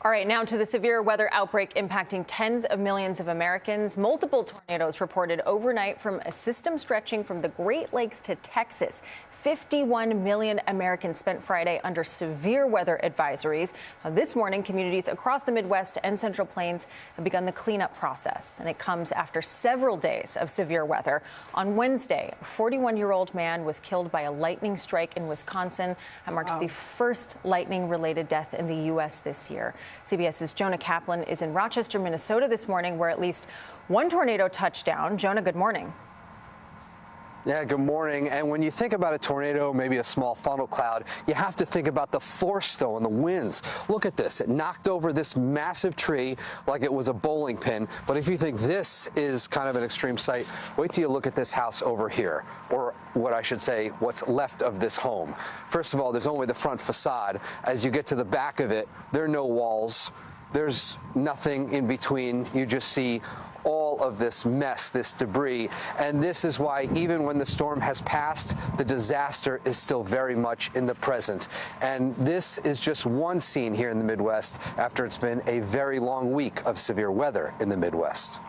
All right, now to the severe weather outbreak impacting tens of millions of Americans. Multiple tornadoes reported overnight from a system stretching from the Great Lakes to Texas. 51 million Americans spent Friday under severe weather advisories. Now, this morning, communities across the Midwest and Central Plains have begun the cleanup process, and it comes after several days of severe weather. On Wednesday, a 41-year-old man was killed by a lightning strike in Wisconsin. That marks the first lightning-related death in the U.S. this year. CBS's Jonah Kaplan is in Rochester, Minnesota this morning, where at least one tornado touched down. Jonah, good morning. Yeah, good morning. And when you think about a tornado, maybe a small funnel cloud, you have to think about the force, though, and the winds. Look at this. It knocked over this massive tree like it was a bowling pin. But if you think this is kind of an extreme sight, wait till you look at this house over here, or what I should say, what's left of this home. First of all, there's only the front facade. As you get to the back of it, there are no walls. There's nothing in between. You just see all of this mess, this debris. And this is why even when the storm has passed, the disaster is still very much in the present. And this is just one scene here in the Midwest after it's been a very long week of severe weather in the Midwest.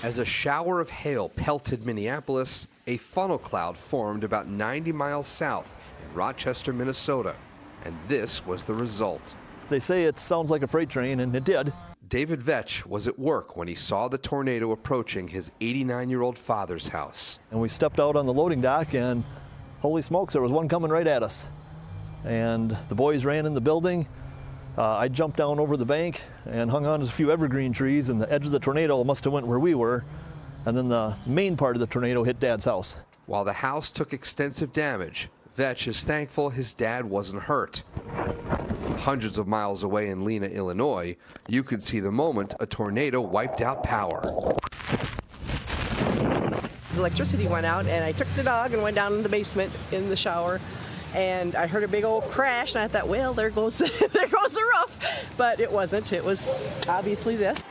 As a shower of hail pelted Minneapolis, a funnel cloud formed about 90 miles south in Rochester, Minnesota. And this was the result. They say it sounds like a freight train, and it did. David Vetch was at work when he saw the tornado approaching his 89-year-old father's house. And we stepped out on the loading dock, and holy smokes, there was one coming right at us. And the boys ran in the building. I jumped down over the bank and hung on to a few evergreen trees, and the edge of the tornado must have went where we were. And then the main part of the tornado hit Dad's house. While the house took extensive damage, Vetch is thankful his dad wasn't hurt. Hundreds of miles away in Lena, Illinois, you could see the moment a tornado wiped out power. The electricity went out, and I took the dog and went down in the basement in the shower, and I heard a big old crash, and I thought, well, there goes, there goes the roof. But it wasn't. It was obviously this.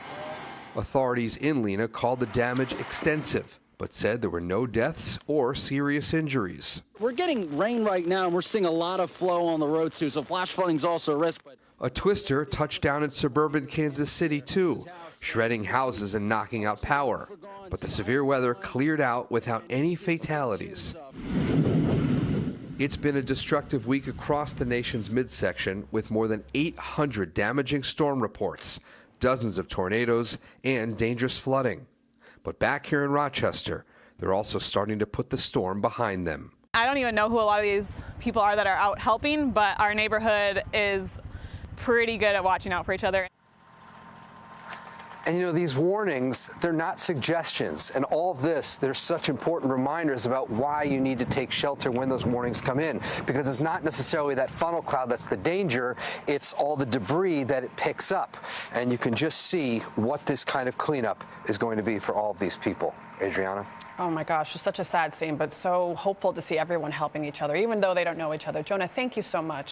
Authorities in Lena called the damage extensive, but said there were no deaths or serious injuries. We're getting rain right now, and we're seeing a lot of flow on the roads, too, so flash flooding is also a risk. A twister touched down in suburban Kansas City, too, shredding houses and knocking out power. But the severe weather cleared out without any fatalities. It's been a destructive week across the nation's midsection, with more than 800 damaging storm reports, dozens of tornadoes, and dangerous flooding. But back here in Rochester, they're also starting to put the storm behind them. I don't even know who a lot of these people are that are out helping, but our neighborhood is pretty good at watching out for each other. And you know, these warnings, they're not suggestions. And all of this, there's such important reminders about why you need to take shelter when those warnings come in. Because it's not necessarily that funnel cloud that's the danger, it's all the debris that it picks up. And you can just see what this kind of cleanup is going to be for all of these people. Adriana? Oh my gosh, it's such a sad scene, but so hopeful to see everyone helping each other, even though they don't know each other. Jonah, thank you so much.